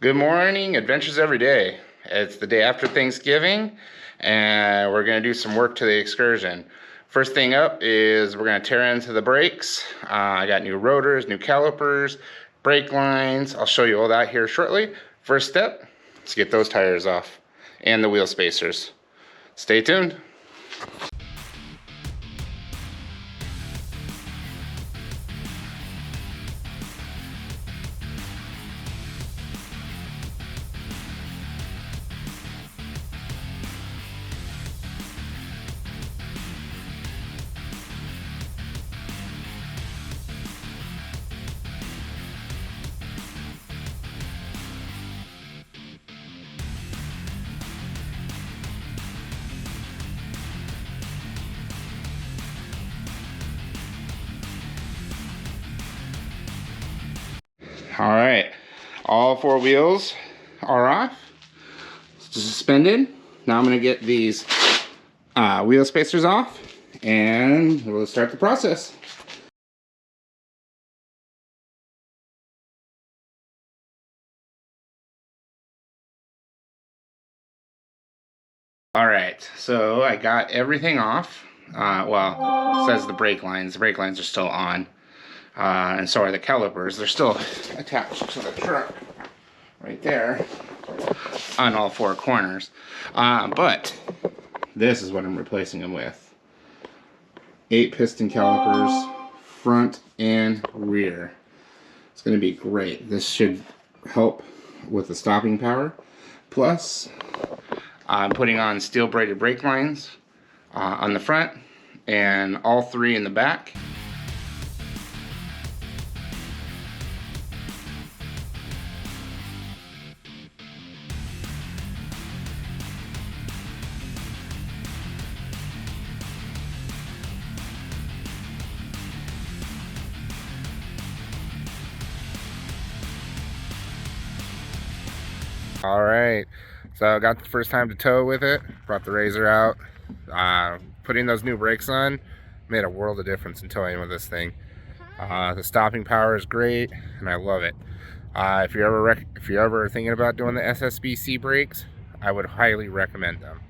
Good morning, adventures every day. It's the day after Thanksgiving, and we're gonna do some work to the Excursion. First thing up is we're gonna tear into the brakes. I got new rotors, new calipers, brake lines. I'll show you all that here shortly. First step, let's get those tires off and the wheel spacers. Stay tuned. All right, all four wheels are off, suspended. Now I'm gonna get these wheel spacers off and we'll start the process. All right, so I got everything off. Well, it says the brake lines. The brake lines are still on. And so are the calipers. They're still attached to the truck right there on all four corners. But this is what I'm replacing them with. 8 piston calipers, front and rear. It's going to be great. This should help with the stopping power. Plus, I'm putting on steel braided brake lines on the front and all 3 in the back. All right, so I got the first time to tow with it, brought the razor out. Putting those new brakes on made a world of difference in towing with this thing. The stopping power is great and I love it. If you're ever thinking about doing the ssbc brakes, I would highly recommend them.